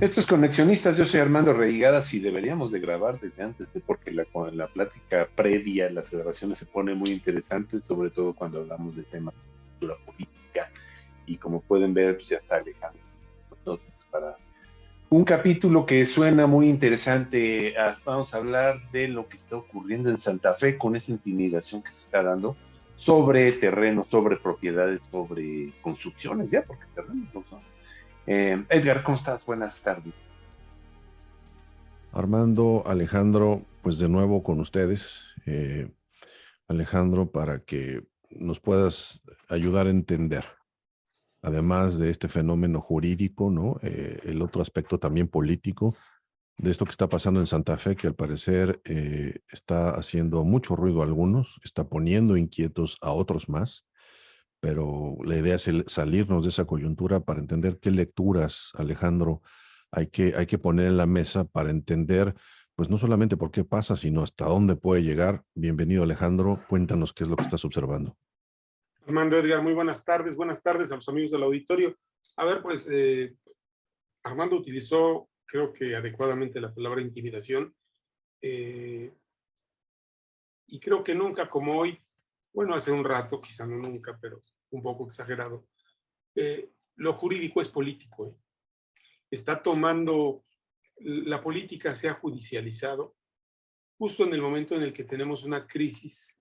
Estos conexionistas, yo soy Armando Reigadas y deberíamos de grabar desde antes, porque con la plática previa, las grabaciones se pone muy interesante, sobre todo cuando hablamos de temas de cultura política, y como pueden ver, pues ya está Alejandro con nosotros para un capítulo que suena muy interesante. Vamos a hablar de lo que está ocurriendo en Santa Fe con esta intimidación que se está dando sobre terrenos, sobre propiedades, sobre construcciones, ya, porque terrenos no son. Edgar, ¿cómo estás? Buenas tardes. Armando, Alejandro, pues de nuevo con ustedes. Alejandro, para que nos puedas ayudar a entender, además de este fenómeno jurídico, ¿no? El otro aspecto también político de esto que está pasando en Santa Fe, que al parecer está haciendo mucho ruido a algunos, está poniendo inquietos a otros más, pero la idea es salirnos de esa coyuntura para entender qué lecturas, Alejandro, hay que poner en la mesa para entender, pues no solamente por qué pasa, sino hasta dónde puede llegar. Bienvenido, Alejandro. Cuéntanos qué es lo que estás observando. Armando, Edgar, muy buenas tardes a los amigos del auditorio. A ver, pues Armando utilizó, creo que adecuadamente, la palabra intimidación, y creo que nunca como hoy, bueno, hace un rato, quizá no nunca, pero un poco exagerado, lo jurídico es político. Está tomando, la política se ha judicializado justo en el momento en el que tenemos una crisis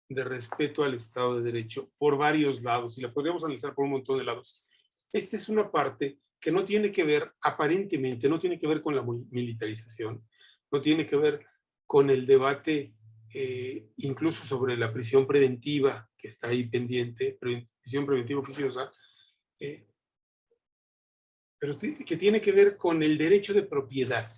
de respeto al Estado de Derecho por varios lados, y la podríamos analizar por un montón de lados. Esta es una parte que no tiene que ver, aparentemente, no tiene que ver con la militarización, no tiene que ver con el debate incluso sobre la prisión preventiva que está ahí pendiente, prisión preventiva oficiosa, pero que tiene que ver con el derecho de propiedad.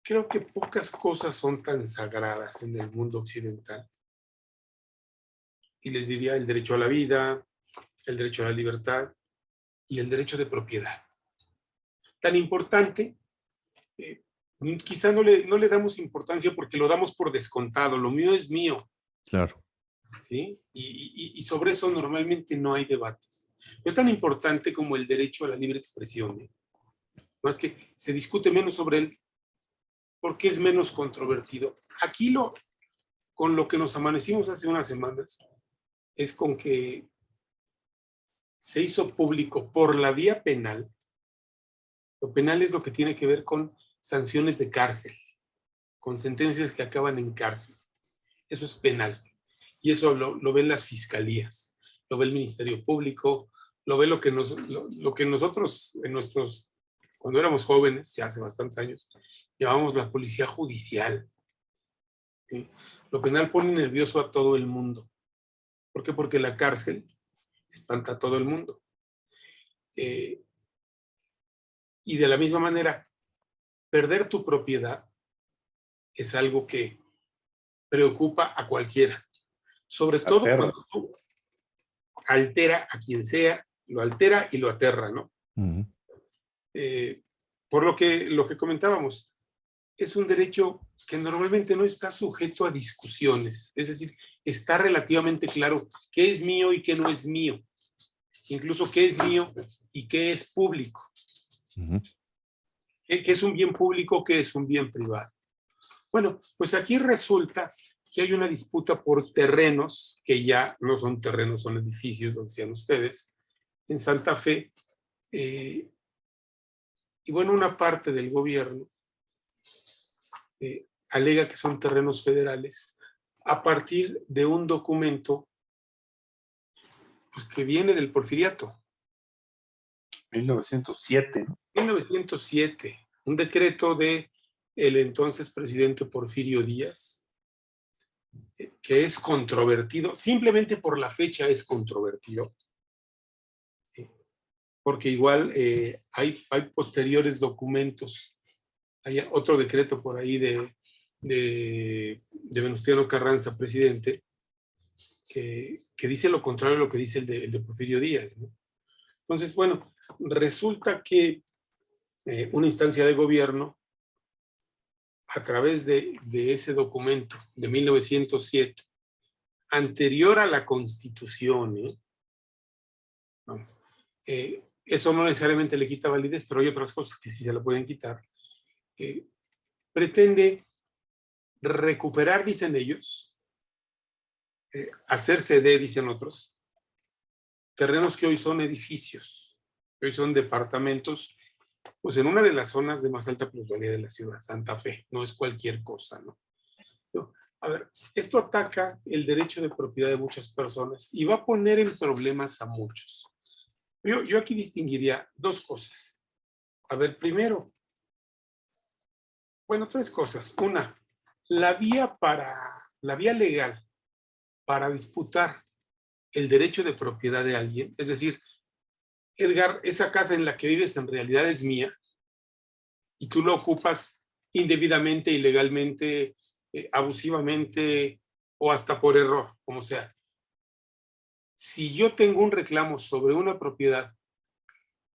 Creo que pocas cosas son tan sagradas en el mundo occidental. Y les diría el derecho a la vida, el derecho a la libertad y el derecho de propiedad. Tan importante, quizá no le damos importancia porque lo damos por descontado, lo mío es mío. Claro. ¿Sí? Y sobre eso normalmente no hay debates. No es tan importante como el derecho a la libre expresión, ¿eh? Más que se discute menos sobre él porque es menos controvertido. Aquí con lo que nos amanecimos hace unas semanas es con que se hizo público por la vía penal. Lo penal es lo que tiene que ver con sanciones de cárcel, con sentencias que acaban en cárcel. Eso es penal. Y eso lo ven las fiscalías, lo ve el Ministerio Público, lo ve lo que nosotros, cuando éramos jóvenes, ya hace bastantes años, llamábamos la policía judicial. ¿Sí? Lo penal pone nervioso a todo el mundo. ¿Por qué? Porque la cárcel espanta a todo el mundo. Y de la misma manera, perder tu propiedad es algo que preocupa a cualquiera. Sobre todo cuando tú altera a quien sea, lo altera y lo aterra, ¿no? Uh-huh. Por lo que comentábamos, es un derecho que normalmente no está sujeto a discusiones. Es decir, está relativamente claro qué es mío y qué no es mío. Incluso qué es mío y qué es público. Uh-huh. ¿Qué es un bien público, qué es un bien privado? Bueno, pues aquí resulta que hay una disputa por terrenos, que ya no son terrenos, son edificios, lo decían ustedes, en Santa Fe. Y bueno, una parte del gobierno alega que son terrenos federales a partir de un documento pues, que viene del Porfiriato. 1907. 1907, un decreto de el entonces presidente Porfirio Díaz, que es controvertido, simplemente por la fecha es controvertido, porque igual hay posteriores documentos, hay otro decreto por ahí de Venustiano Carranza, presidente, que dice lo contrario a lo que dice el de Porfirio Díaz, ¿no? Entonces, bueno, resulta que una instancia de gobierno, a través de ese documento de 1907, anterior a la Constitución, eso no necesariamente le quita validez, pero hay otras cosas que sí se le pueden quitar. Pretende recuperar, dicen ellos, hacerse de, dicen otros, terrenos que hoy son edificios, que hoy son departamentos, pues en una de las zonas de más alta plusvalía de la ciudad, Santa Fe, no es cualquier cosa, ¿no? A ver, esto ataca el derecho de propiedad de muchas personas y va a poner en problemas a muchos. Yo aquí distinguiría dos cosas. A ver, primero, bueno, tres cosas. Una, la vía legal para disputar el derecho de propiedad de alguien, es decir, Edgar, esa casa en la que vives en realidad es mía y tú la ocupas indebidamente, ilegalmente, abusivamente o hasta por error, como sea. Si yo tengo un reclamo sobre una propiedad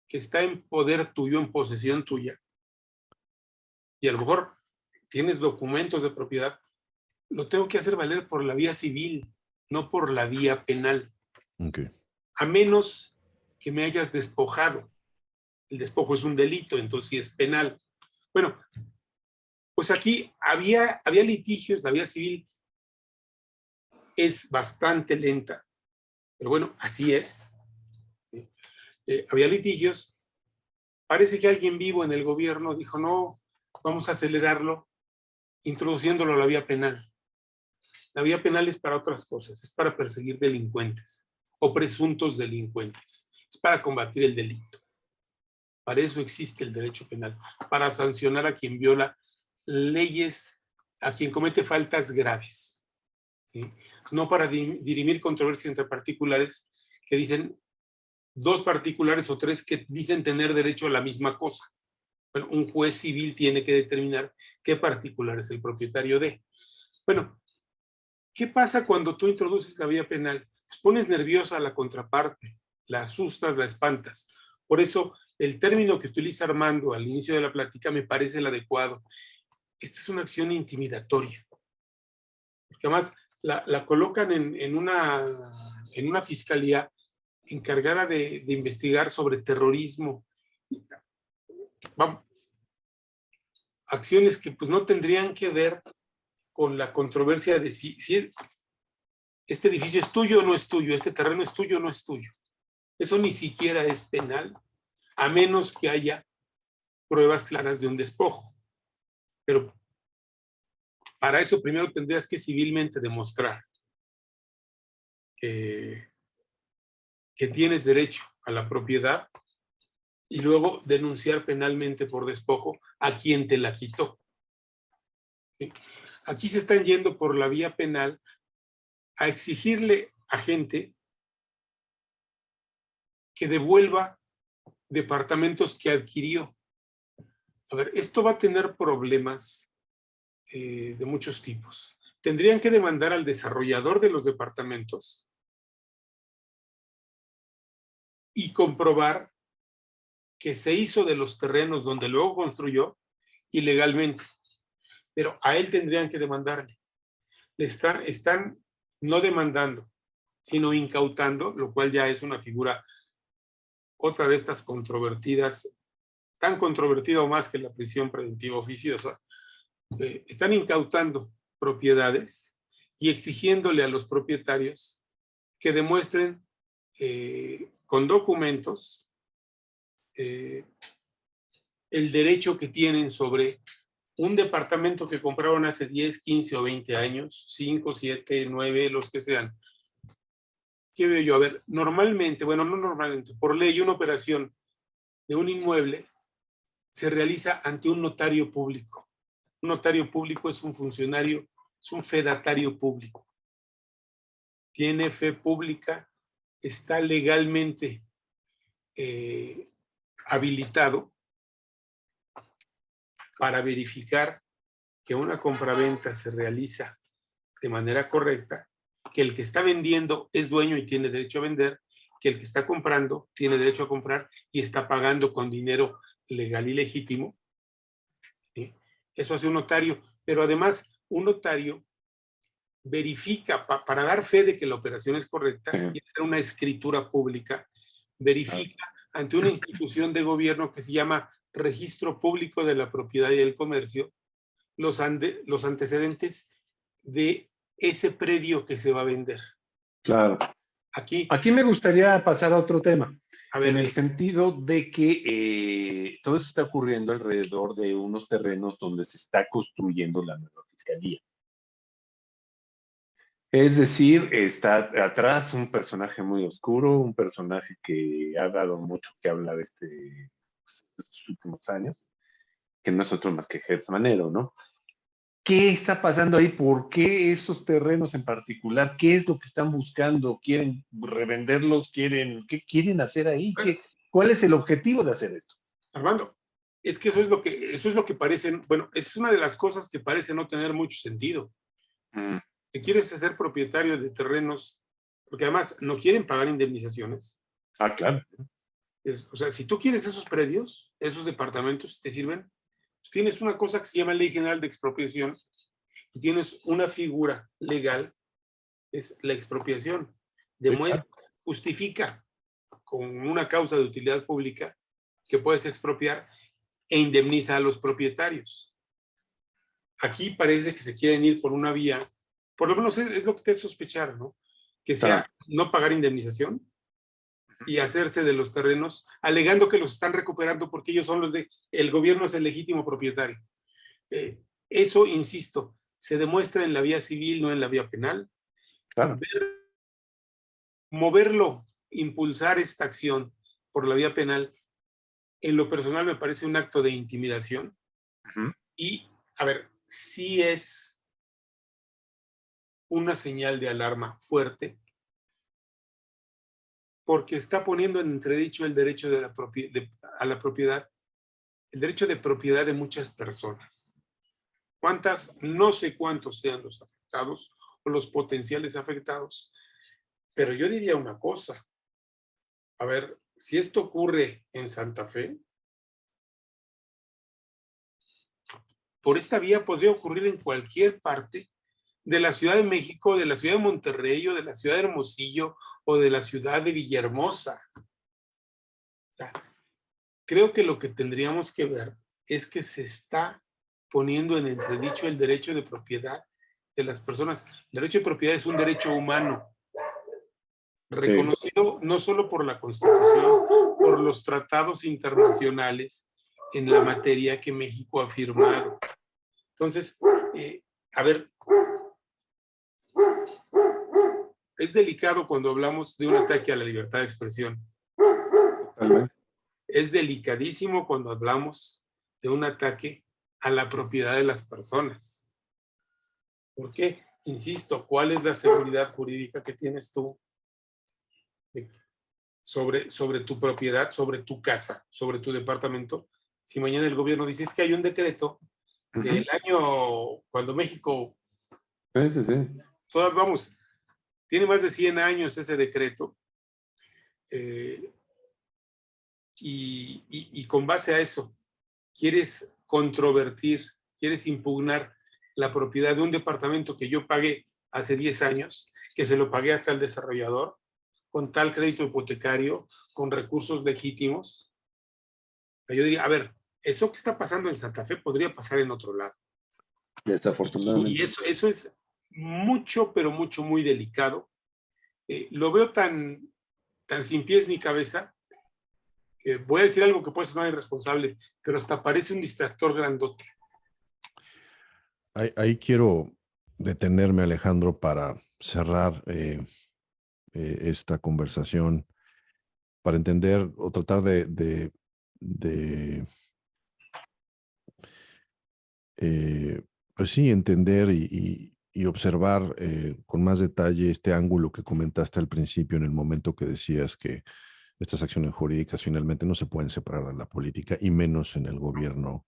que está en poder tuyo, en posesión tuya, y a lo mejor tienes documentos de propiedad, lo tengo que hacer valer por la vía civil, no por la vía penal. Okay. A menos que me hayas despojado. El despojo es un delito, entonces sí es penal. Bueno, pues aquí había litigios, la vía civil es bastante lenta, pero bueno, así es. Había litigios. Parece que alguien vivo en el gobierno dijo, no, vamos a acelerarlo introduciéndolo a la vía penal. La vía penal es para otras cosas, es para perseguir delincuentes o presuntos delincuentes, es para combatir el delito. Para eso existe el derecho penal, para sancionar a quien viola leyes, a quien comete faltas graves, ¿sí? No para dirimir controversias entre particulares que dicen, dos particulares o tres que dicen tener derecho a la misma cosa. Bueno, un juez civil tiene que determinar qué particular es el propietario de. Bueno, ¿qué pasa cuando tú introduces la vía penal? Pues pones nerviosa a la contraparte, la asustas, la espantas. Por eso, el término que utiliza Armando al inicio de la plática me parece el adecuado. Esta es una acción intimidatoria. Porque además la colocan en una fiscalía encargada de investigar sobre terrorismo. Vamos, acciones que pues no tendrían que ver con la controversia de si este edificio es tuyo o no es tuyo, este terreno es tuyo o no es tuyo. Eso ni siquiera es penal, a menos que haya pruebas claras de un despojo. Pero para eso primero tendrías que civilmente demostrar que tienes derecho a la propiedad y luego denunciar penalmente por despojo a quien te la quitó. ¿Sí? Aquí se están yendo por la vía penal a exigirle a gente que devuelva departamentos que adquirió. A ver, esto va a tener problemas de muchos tipos. Tendrían que demandar al desarrollador de los departamentos y comprobar que se hizo de los terrenos donde luego construyó ilegalmente. Pero a él tendrían que demandarle. Están no demandando, sino incautando, lo cual ya es una figura, otra de estas controvertidas, tan controvertida o más que la prisión preventiva oficiosa. Están incautando propiedades y exigiéndole a los propietarios que demuestren con documentos el derecho que tienen sobre un departamento que compraron hace 10, 15 o 20 años, 5, 7, 9, los que sean. ¿Qué veo yo? A ver, normalmente, bueno, no normalmente, por ley, una operación de un inmueble se realiza ante un notario público. Un notario público es un funcionario, es un fedatario público. Tiene fe pública, está legalmente habilitado para verificar que una compraventa se realiza de manera correcta, que el que está vendiendo es dueño y tiene derecho a vender, que el que está comprando tiene derecho a comprar y está pagando con dinero legal y legítimo. ¿Sí? Eso hace un notario, pero además un notario verifica, para dar fe de que la operación es correcta y hacer una escritura pública, verifica ante una institución de gobierno que se llama Registro Público de la Propiedad y el Comercio, los antecedentes de ese predio que se va a vender. Claro. Aquí, Aquí me gustaría pasar a otro tema, a ver, en el sentido de que todo eso está ocurriendo alrededor de unos terrenos donde se está construyendo la nueva fiscalía. Es decir, está atrás un personaje muy oscuro, un personaje que ha dado mucho que hablar estos últimos años, que no es otro más que Gertz Manero, ¿no? ¿Qué está pasando ahí? ¿Por qué esos terrenos en particular? ¿Qué es lo que están buscando? ¿Quieren revenderlos? ¿Qué quieren hacer ahí? ¿Cuál es el objetivo de hacer esto? Armando, es que eso es lo que parecen, bueno, es una de las cosas que parece no tener mucho sentido. Que quieres ser propietario de terrenos, porque además no quieren pagar indemnizaciones. Ah, claro. O sea, si tú quieres esos predios, esos departamentos, te sirven, pues tienes una cosa que se llama Ley General de Expropiación y tienes una figura legal, es la expropiación. Justifica con una causa de utilidad pública que puedes expropiar e indemniza a los propietarios. Aquí parece que se quieren ir por una vía, por lo menos es lo que te es sospechar, ¿no? Que sea no pagar indemnización y hacerse de los terrenos, alegando que los están recuperando porque ellos son el gobierno es el legítimo propietario. Eso, insisto, se demuestra en la vía civil, no en la vía penal. Claro. Moverlo, impulsar esta acción por la vía penal, en lo personal me parece un acto de intimidación. Y, a ver, sí es una señal de alarma fuerte, porque está poniendo en entredicho el derecho a la propiedad, el derecho de propiedad de muchas personas. ¿Cuántas? No sé cuántos sean los afectados o los potenciales afectados, pero yo diría una cosa. A ver, si esto ocurre en Santa Fe, por esta vía podría ocurrir en cualquier parte de la Ciudad de México, de la Ciudad de Monterrey, o de la Ciudad de Hermosillo, o de la ciudad de Villahermosa. O sea, creo que lo que tendríamos que ver es que se está poniendo en entredicho el derecho de propiedad de las personas. El derecho de propiedad es un derecho humano, reconocido no solo por la Constitución, por los tratados internacionales en la materia que México ha firmado. Entonces, a ver, es delicado cuando hablamos de un ataque a la libertad de expresión. Es delicadísimo cuando hablamos de un ataque a la propiedad de las personas. ¿Por qué? Insisto, ¿cuál es la seguridad jurídica que tienes tú sobre tu propiedad, sobre tu casa, sobre tu departamento? Si mañana el gobierno dice, es que hay un decreto que el año, cuando México... Vamos, tiene más de 100 años ese decreto, y con base a eso, quieres controvertir, quieres impugnar la propiedad de un departamento que yo pagué hace 10 años, que se lo pagué hasta el desarrollador, con tal crédito hipotecario, con recursos legítimos. Yo diría, a ver, eso que está pasando en Santa Fe podría pasar en otro lado. Desafortunadamente. Y eso es mucho, pero mucho, muy delicado. Lo veo tan sin pies ni cabeza, que voy a decir algo que puede sonar irresponsable, pero hasta parece un distractor grandote. Ahí quiero detenerme, Alejandro, para cerrar esta conversación, para entender o tratar pues sí, entender y observar con más detalle este ángulo que comentaste al principio, en el momento que decías que estas acciones jurídicas finalmente no se pueden separar de la política, y menos en el gobierno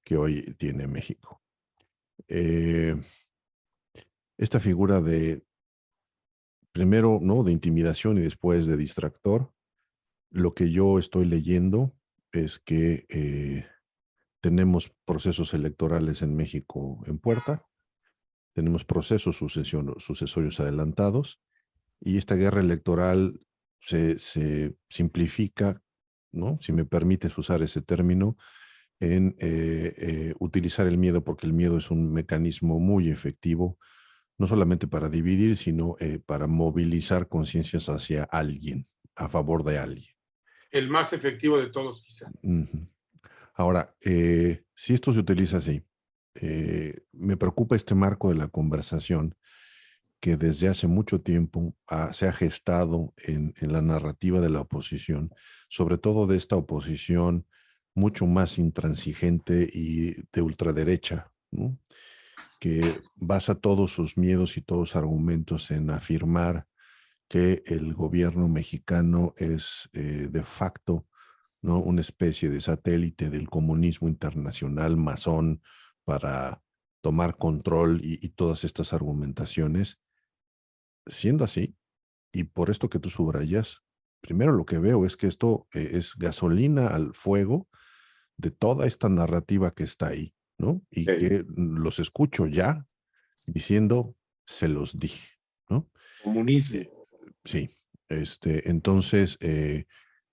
que hoy tiene México. Esta figura primero, ¿no?, de intimidación y después de distractor, lo que yo estoy leyendo es que tenemos procesos electorales en México en puerta, tenemos procesos sucesorios adelantados, y esta guerra electoral se simplifica ¿no? Si me permites usar ese término, en utilizar el miedo, porque el miedo es un mecanismo muy efectivo, no solamente para dividir, sino para movilizar conciencias hacia alguien, a favor de alguien. El más efectivo de todos, quizá. Ujú. Ahora, si esto se utiliza así, me preocupa este marco de la conversación que desde hace mucho tiempo se ha gestado en la narrativa de la oposición, sobre todo de esta oposición mucho más intransigente y de ultraderecha, ¿no? Que basa todos sus miedos y todos sus argumentos en afirmar que el gobierno mexicano es de facto, ¿no?, una especie de satélite del comunismo internacional masón para tomar control y todas estas argumentaciones. Siendo así, y por esto que tú subrayas, primero lo que veo es que esto es gasolina al fuego de toda esta narrativa que está ahí, ¿no? Y Sí, que los escucho ya diciendo, se los dije, ¿no? comunismo. Eh, sí, entonces,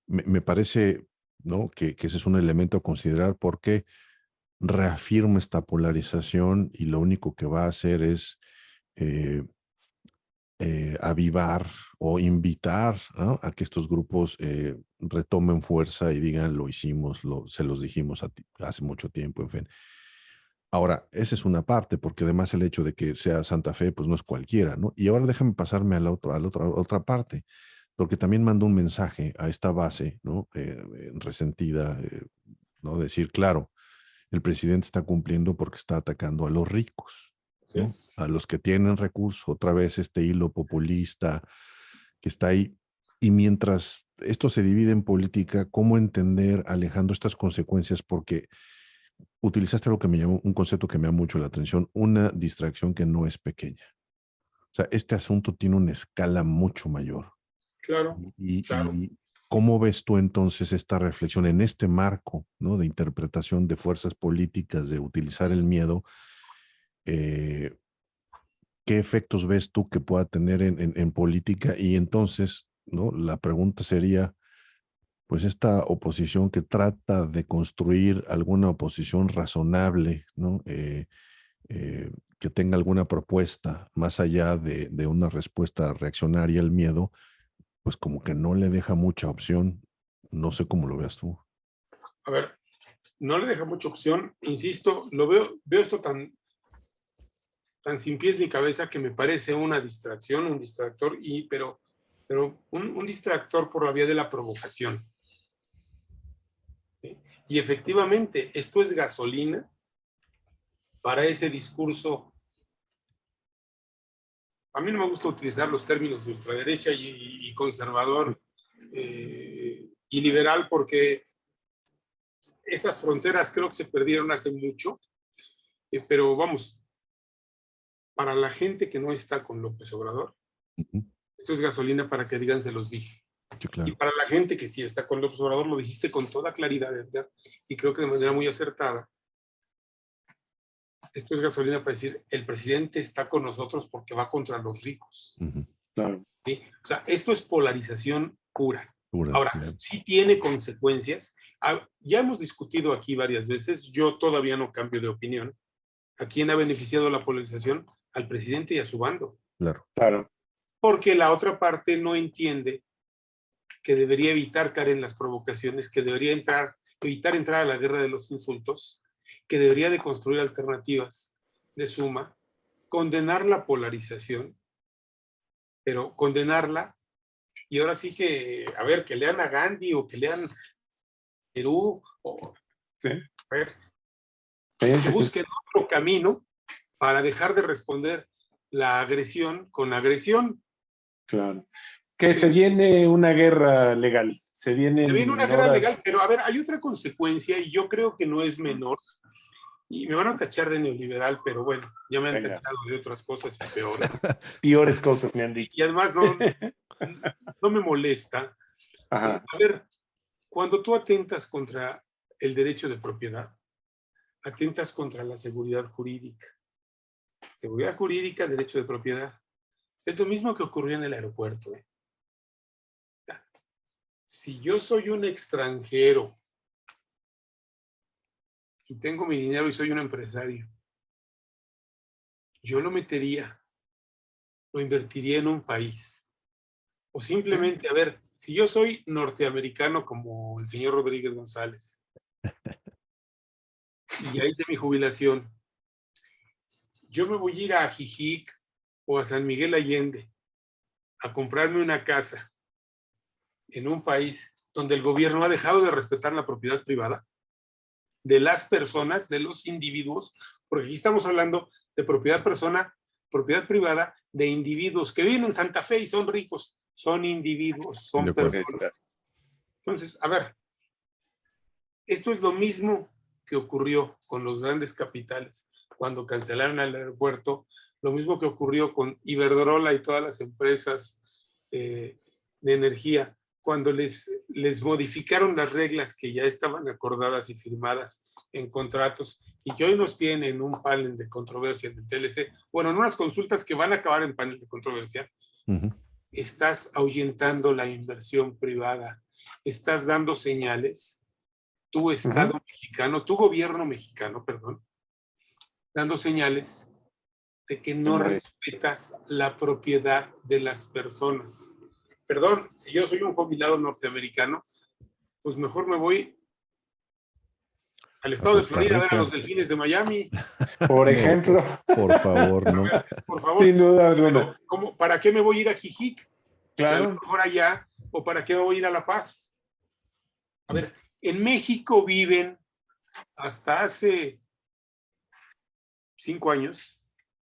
me parece, ¿no?, que ese es un elemento a considerar porque reafirma esta polarización y lo único que va a hacer es eh, avivar o invitar, ¿no?, a que estos grupos retomen fuerza y digan, lo hicimos, se los dijimos hace mucho tiempo, en fin. Ahora, esa es una parte, porque además el hecho de que sea Santa Fe, pues no es cualquiera, ¿no? Y ahora déjame pasarme a la otra parte, porque también mando un mensaje a esta base, ¿no? Resentida, ¿no? Decir, claro, el presidente está cumpliendo porque está atacando a los ricos, Así ¿no? es. A los que tienen recursos, otra vez este hilo populista que está ahí. Y mientras esto se divide en política, ¿cómo entender, Alejandro, estas consecuencias? Porque utilizaste algo que me llamó, un concepto que me llama mucho la atención, una distracción que no es pequeña. O sea, este asunto tiene una escala mucho mayor. Claro, claro. Y ¿cómo ves tú entonces esta reflexión en este marco, ¿no?, de interpretación de fuerzas políticas, de utilizar el miedo? eh, ¿Qué efectos ves tú que pueda tener en política? Y entonces, ¿no?, la pregunta sería, pues esta oposición que trata de construir alguna oposición razonable, ¿no? Que tenga alguna propuesta más allá de una respuesta reaccionaria al miedo, pues como que no le deja mucha opción. No sé cómo lo veas tú. A ver, no le deja mucha opción, insisto, veo esto tan sin pies ni cabeza que me parece una distracción, un distractor, pero un distractor por la vía de la provocación. ¿Sí? Y efectivamente, esto es gasolina para ese discurso. A mí no me gusta utilizar los términos de ultraderecha y conservador y liberal porque esas fronteras creo que se perdieron hace mucho, pero vamos, para la gente que no está con López Obrador, Ujú. esto es gasolina para que digan se los dije. Sí, Y claro. para la gente que sí está con López Obrador, lo dijiste con toda claridad, Edgar, y creo que de manera muy acertada. Esto es gasolina para decir, el presidente está con nosotros porque va contra los ricos. Ujú. Claro. ¿Sí? O sea, esto es polarización pura. Pura, Ahora, ya. sí tiene consecuencias. Ya hemos discutido aquí varias veces, yo todavía no cambio de opinión. ¿A quién ha beneficiado la polarización? Al presidente y a su bando. Claro. Claro. Porque la otra parte no entiende que debería evitar caer en las provocaciones, que debería evitar entrar a la guerra de los insultos, que debería de construir alternativas de suma, condenar la polarización, pero condenarla, y ahora sí que, a ver, que lean a Gandhi o que lean Perú, o Sí, a ver, sí, que sí, sí, busquen otro camino para dejar de responder la agresión con agresión. claro. Que se viene una guerra legal, se Se viene una vienen guerra horas. legal, pero a ver, hay otra consecuencia y yo creo que no es menor. Y me van a tachar de neoliberal, pero bueno, ya me han Venga, tachado de otras cosas y peores. peores cosas me han dicho. Y además no me molesta. Ajá, A ver, cuando tú atentas contra el derecho de propiedad, atentas contra la seguridad jurídica. Seguridad jurídica, derecho de propiedad. Es lo mismo que ocurrió en el aeropuerto. Si yo soy un extranjero y tengo mi dinero y soy un empresario, yo lo metería, lo invertiría en un país. O simplemente, a ver, si yo soy norteamericano como el señor Rodríguez González y ya hice mi jubilación, yo me voy a ir a Ajijic o a San Miguel Allende a comprarme una casa en un país donde el gobierno ha dejado de respetar la propiedad privada de las personas, de los individuos, porque aquí estamos hablando de propiedad privada de individuos que viven en Santa Fe y son ricos, son individuos, son personas. Entonces, a ver, esto es lo mismo que ocurrió con los grandes capitales cuando cancelaron el aeropuerto, lo mismo que ocurrió con Iberdrola y todas las empresas de energía, cuando les modificaron las reglas que ya estaban acordadas y firmadas en contratos y que hoy nos tienen en un panel de controversia del TLC, bueno, en unas consultas que van a acabar en panel de controversia, estás ahuyentando la inversión privada, estás dando señales, tu Estado mexicano, tu gobierno mexicano, perdón, dando señales de que no respetas la propiedad de las personas. Perdón, si yo soy un jubilado norteamericano, pues mejor me voy al estado de Florida a ver a los delfines de Miami. Por ejemplo. Por favor, no. Por favor. Sin duda alguna. ¿Para qué me voy a ir a Jijic? Claro. O sea, a lo mejor allá, o ¿para qué me voy a ir a La Paz? A ver, en México viven hasta hace 5 años,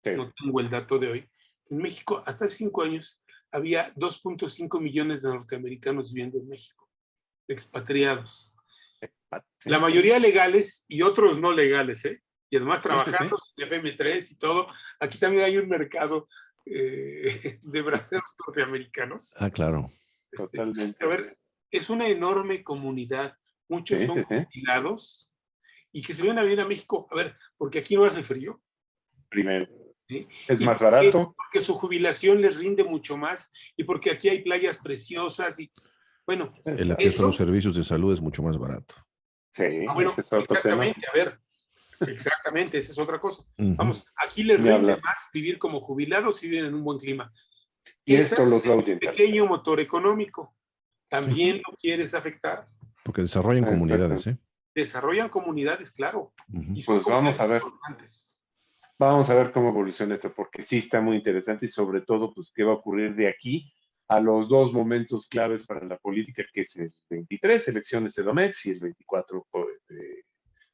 no tengo el dato de hoy, en México hasta hace 5 años había 2.5 millones de norteamericanos viviendo en México, expatriados. La mayoría legales y otros no legales, ¿eh? Y además trabajando en FM3 y todo. Aquí también hay un mercado de braceros norteamericanos. Ah, claro. Totalmente. A ver, es una enorme comunidad. Muchos son jubilados y que se vienen a vivir a México. A ver, porque aquí no hace frío. Primero. ¿Sí? Es más barato. Porque su jubilación les rinde mucho más y porque aquí hay playas preciosas y bueno. El acceso a los servicios de salud es mucho más barato. Sí, bueno, es otro exactamente, tema. A ver, exactamente, esa es otra cosa. Vamos, aquí les rinde más vivir como jubilados y viven en un buen clima. Y esto los va a un pequeño motor económico. También lo quieres afectar. Porque desarrollan comunidades, ¿eh? Desarrollan comunidades, claro. Y pues vamos a ver. Vamos a ver cómo evoluciona esto, porque sí está muy interesante y sobre todo, pues, qué va a ocurrir de aquí a los 2 momentos claves para la política, que es el 23, elecciones de Domex, y el 24,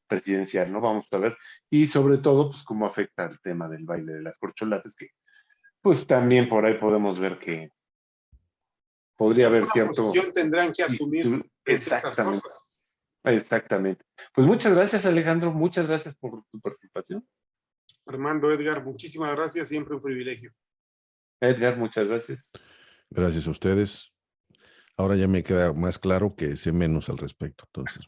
presidencial, ¿no? Vamos a ver. Y sobre todo, pues, cómo afecta el tema del baile de las corcholatas, que, pues, también por ahí podemos ver que podría haber cierto... posición tendrán que asumir exactamente. Estas cosas. Exactamente. Pues muchas gracias, Alejandro. Muchas gracias por tu participación. Armando, Edgar, muchísimas gracias. Siempre un privilegio. Edgar, muchas gracias. Gracias a ustedes. Ahora ya me queda más claro que sé menos al respecto. Entonces,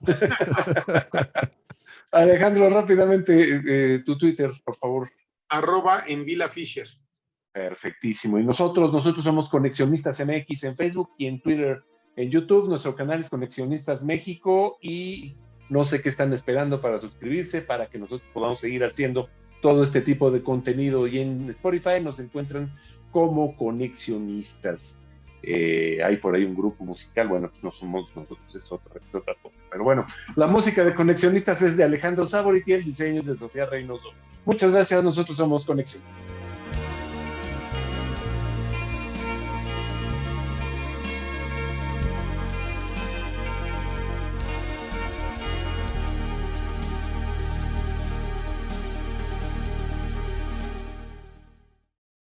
Alejandro, rápidamente, tu Twitter, por favor. @envilafisher. Perfectísimo. Y nosotros somos Conexionistas MX en Facebook y en Twitter. En YouTube, nuestro canal es Conexionistas México, y no sé qué están esperando para suscribirse, para que nosotros podamos seguir haciendo todo este tipo de contenido. Y en Spotify nos encuentran como Conexionistas. Hay por ahí un grupo musical, bueno, pues no somos nosotros, es otra cosa. Pero bueno, la música de Conexionistas es de Alejandro Saborit y el diseño es de Sofía Reynoso. Muchas gracias, nosotros somos Conexionistas.